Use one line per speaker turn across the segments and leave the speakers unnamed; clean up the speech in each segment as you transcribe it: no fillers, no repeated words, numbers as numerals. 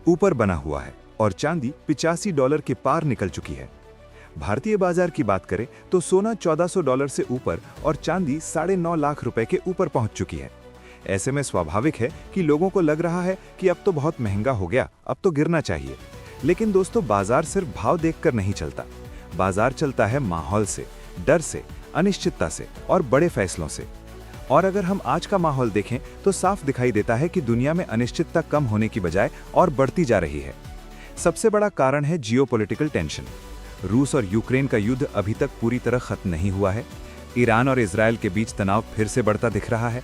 ऊपर बना हुआ है और चांदी $85 के पार निकल चुकी है। भारतीय बाजार की बात करें तो सोना $1400 से ऊपर और चांदी 9.5 लाख रुपए के ऊपर पहुंच चुकी है। ऐसे में स्वाभाविक है कि लोगों को लग रहा है कि अब तो बहुत महंगा हो गया, अब तो गिरना चाहिए। लेकिन दोस्तों, बाजार सिर्फ भाव देखकर नहीं चलता। बाजार चलता है माहौल से, डर से, अनिश्चितता से और बड़े फैसलों से। और अगर हम आज का माहौल देखें तो साफ दिखाई देता है कि दुनिया में अनिश्चितता कम होने की बजाय और बढ़ती जा रही है। सबसे बड़ा कारण है जियोपॉलिटिकल टेंशन। रूस और यूक्रेन का युद्ध अभी तक पूरी तरह खत्म नहीं हुआ है। ईरान और इजरायल के बीच तनाव फिर से बढ़ता दिख रहा है।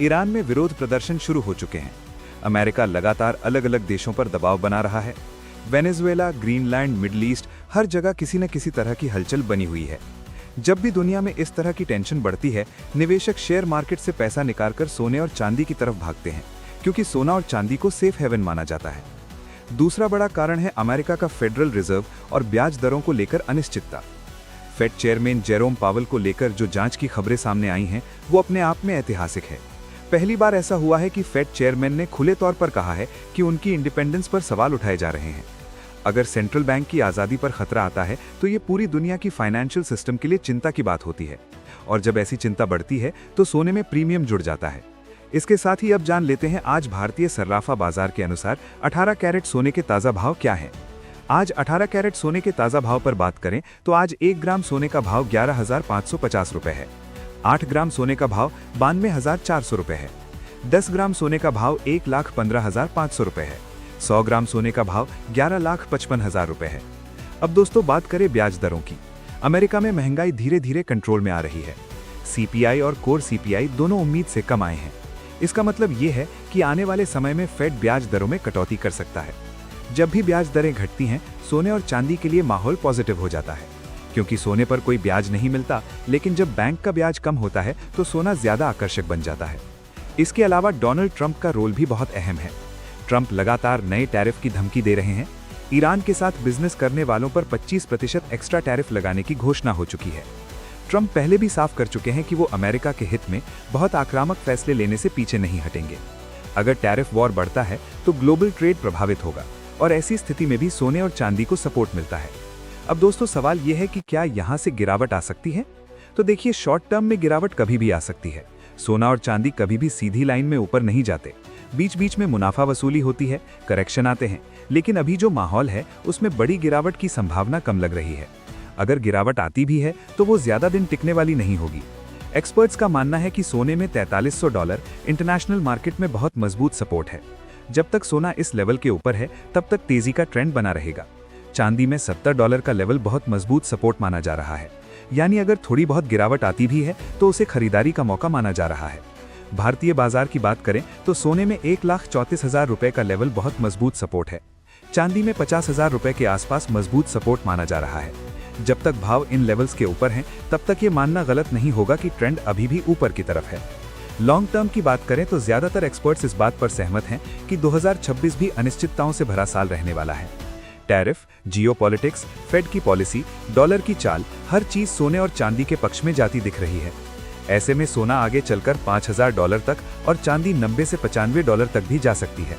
ईरान में विरोध प्रदर्शन शुरू हो चुके हैं। अमेरिका लगातार अलग अलग देशों पर दबाव बना रहा है। वेनेजुएला, ग्रीनलैंड, मिडल ईस्ट, हर जगह किसी न किसी तरह की हलचल बनी हुई है। जब भी दुनिया में इस तरह की टेंशन बढ़ती है, निवेशक शेयर मार्केट से पैसा निकालकर सोने और चांदी की तरफ भागते हैं, क्योंकि सोना और चांदी को सेफ हेवन माना जाता है। दूसरा बड़ा कारण है अमेरिका का फेडरल रिजर्व और ब्याज दरों को लेकर अनिश्चितता। फेड चेयरमैन जेरोम पावेल को लेकर जो जांच की खबरें सामने आई हैं, वो अपने आप में ऐतिहासिक है। पहली बार ऐसा हुआ है कि फेड चेयरमैन ने खुले तौर पर कहा है कि उनकी इंडिपेंडेंस पर सवाल उठाए जा रहे हैं। अगर सेंट्रल बैंक की आज़ादी पर खतरा आता है तो ये पूरी दुनिया की फाइनेंशियल सिस्टम के लिए चिंता की बात होती है। और जब ऐसी चिंता बढ़ती है तो सोने में प्रीमियम जुड़ जाता है। इसके साथ ही अब जान लेते हैं आज भारतीय सर्राफा बाजार के अनुसार 18 कैरेट सोने के ताज़ा भाव क्या हैं। आज 18 कैरेट सोने के ताज़ा भाव पर बात करें तो आज 1 ग्राम सोने का भाव 11,550 रुपये है। 8 ग्राम सोने का भाव 92,400 रुपये है। 10 ग्राम सोने का भाव 1,15,500 रुपये है। 100 ग्राम सोने का भाव 11,55,000 रुपये है। अब दोस्तों, बात करें ब्याज दरों की। अमेरिका में महंगाई धीरे धीरे कंट्रोल में आ रही है। सीपीआई और कोर सीपीआई दोनों उम्मीद से कम आए हैं। इसका मतलब ये है कि आने वाले समय में फेड ब्याज दरों में कटौती कर सकता है। जब भी ब्याज दरें घटती हैं, सोने और चांदी के लिए माहौल पॉजिटिव हो जाता है, क्योंकि सोने पर कोई ब्याज नहीं मिलता। लेकिन जब बैंक का ब्याज कम होता है तो सोना ज्यादा आकर्षक बन जाता है। इसके अलावा डोनाल्ड ट्रंप का रोल भी बहुत अहम है। ट्रंप लगातार नए टैरिफ की धमकी दे रहे हैं। ईरान के साथ बिजनेस करने वालों पर 25% एक्स्ट्रा टैरिफ लगाने की घोषणा हो चुकी है। ट्रंप पहले भी साफ कर चुके हैं कि वो अमेरिका के हित में बहुत आक्रामक फैसले लेने से पीछे नहीं हटेंगे। अगर टैरिफ वॉर बढ़ता है तो ग्लोबल ट्रेड प्रभावित होगा और ऐसी स्थिति में भी सोने और चांदी को सपोर्ट मिलता है। अब दोस्तों, सवाल यह है कि क्या यहां से गिरावट आ सकती है? तो देखिए, शॉर्ट टर्म में गिरावट कभी भी आ सकती है। सोना और चांदी कभी भी सीधी लाइन में ऊपर नहीं जाते। बीच बीच में मुनाफा वसूली होती है, करेक्शन आते हैं। लेकिन अभी जो माहौल है उसमें बड़ी गिरावट की संभावना कम लग रही है। अगर गिरावट आती भी है तो वो ज्यादा दिन टिकने वाली नहीं होगी। एक्सपर्ट्स का मानना है कि सोने में $4300 इंटरनेशनल मार्केट में बहुत मजबूत सपोर्ट है। जब तक सोना इस लेवल के ऊपर है तब तक तेजी का ट्रेंड बना रहेगा। चांदी में $70 का लेवल बहुत मजबूत सपोर्ट माना जा रहा है, यानी अगर थोड़ी बहुत गिरावट आती भी है तो उसे खरीदारी का मौका माना जा रहा है। भारतीय बाजार की बात करें तो सोने में 1,34,000 रुपए का लेवल बहुत मजबूत सपोर्ट है। चांदी में 50,000 रुपए के आसपास मजबूत सपोर्ट माना जा रहा है। जब तक भाव इन लेवल्स के ऊपर हैं, तब तक ये मानना गलत नहीं होगा कि ट्रेंड अभी भी ऊपर की तरफ है। लॉन्ग टर्म की बात करें तो ज्यादातर एक्सपर्ट्स इस बात पर सहमत हैं कि 2026 भी अनिश्चितताओं से भरा साल रहने वाला है। टैरिफ, जियोपॉलिटिक्स, फेड की पॉलिसी, डॉलर की चाल, हर चीज सोने और चांदी के पक्ष में जाती दिख रही है। ऐसे में सोना आगे चलकर $5,000 तक और चांदी $90 से $95 तक भी जा सकती है।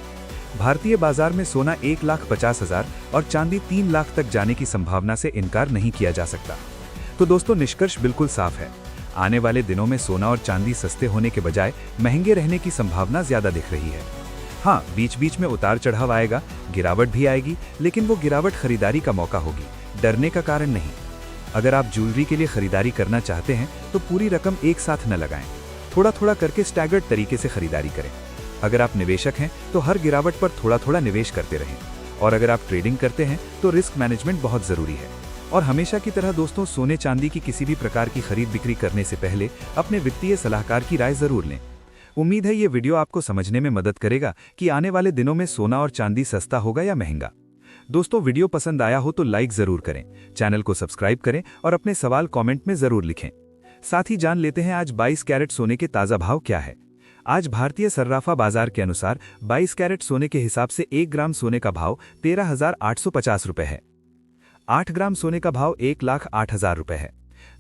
भारतीय बाजार में सोना 1,50,000 और चांदी 3 लाख तक जाने की संभावना से इनकार नहीं किया जा सकता। तो दोस्तों, निष्कर्ष बिल्कुल साफ है। आने वाले दिनों में सोना और चांदी सस्ते होने के बजाय महंगे रहने की संभावना ज्यादा दिख रही है। हाँ, बीच बीच में उतार चढ़ाव आएगा, गिरावट भी आएगी, लेकिन वो गिरावट खरीदारी का मौका होगी, डरने का कारण नहीं। अगर आप ज्वेलरी के लिए खरीदारी करना चाहते हैं तो पूरी रकम एक साथ न लगाएं, थोड़ा थोड़ा करके स्टैगर्ड तरीके से खरीदारी करें। अगर आप निवेशक हैं तो हर गिरावट पर थोड़ा थोड़ा निवेश करते रहें। और अगर आप ट्रेडिंग करते हैं तो रिस्क मैनेजमेंट बहुत जरूरी है। और हमेशा की तरह दोस्तों, सोने चांदी की किसी भी प्रकार की खरीद बिक्री करने से पहले अपने वित्तीय सलाहकार की राय जरूर लें। उम्मीद है ये वीडियो आपको समझने में मदद करेगा कि आने वाले दिनों में सोना और चांदी सस्ता होगा या महंगा। दोस्तों, वीडियो पसंद आया हो तो लाइक जरूर करें, चैनल को सब्सक्राइब करें और अपने सवाल कमेंट में जरूर लिखें। साथ ही जान लेते हैं आज 22 कैरेट सोने के ताज़ा भाव क्या है। आज भारतीय सर्राफा बाजार के अनुसार 22 कैरेट सोने के हिसाब से 1 ग्राम सोने का भाव 13,850 रुपये है। 8 ग्राम सोने का भाव 1,08,000 रुपये है।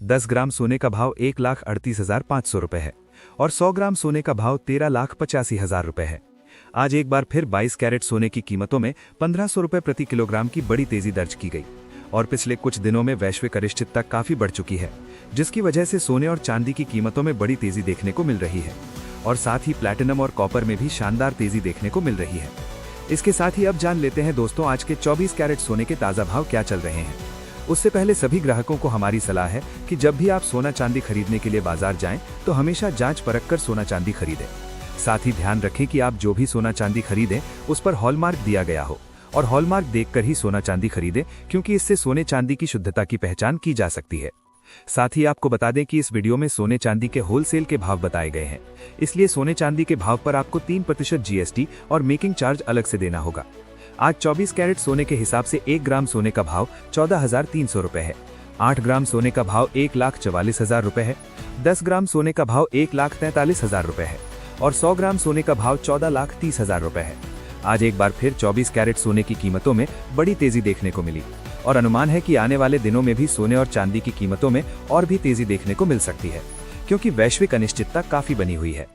10 ग्राम सोने का भाव 1,38,500 रुपये है और 100 ग्राम सोने का भाव 13,85,000 रुपये है। आज एक बार फिर 22 कैरेट सोने की कीमतों में 1500 रुपए प्रति किलोग्राम की बड़ी तेजी दर्ज की गई और पिछले कुछ दिनों में वैश्विक अनिश्चितता काफी बढ़ चुकी है, जिसकी वजह से सोने और चांदी की कीमतों में बड़ी तेजी देखने को मिल रही है और साथ ही प्लैटिनम और कॉपर में भी शानदार तेजी देखने को मिल रही है। इसके साथ ही अब जान लेते हैं दोस्तों आज के 24 कैरेट सोने के ताज़ा भाव क्या चल रहे हैं। उससे पहले सभी ग्राहकों को हमारी सलाह है कि जब भी आप सोना चांदी खरीदने के लिए बाजार जाएं तो हमेशा जांच परख कर सोना चांदी खरीदें। साथ ही ध्यान रखें कि आप जो भी सोना चांदी खरीदें उस पर हॉलमार्क दिया गया हो और हॉलमार्क देखकर ही सोना चांदी खरीदें, क्योंकि इससे सोने चांदी की शुद्धता की पहचान की जा सकती है। साथ ही आपको बता दें कि इस वीडियो में सोने चांदी के होलसेल के भाव बताए गए हैं, इसलिए सोने चांदी के भाव पर आपको 3% GST और मेकिंग चार्ज अलग से देना होगा। आज 24 कैरेट सोने के हिसाब से 1 ग्राम सोने का भाव 14,300 रुपए है। 8 ग्राम सोने का भाव 1,44,000 रुपए है। 10 ग्राम सोने का भाव 1,43,000 रुपए है और 100 ग्राम सोने का भाव 14,30,000 रुपए है। आज एक बार फिर 24 कैरेट सोने की कीमतों में बड़ी तेजी देखने को मिली और अनुमान है कि आने वाले दिनों में भी सोने और चांदी की कीमतों में और भी तेजी देखने को मिल सकती है, क्योंकि वैश्विक अनिश्चितता काफी बनी हुई है।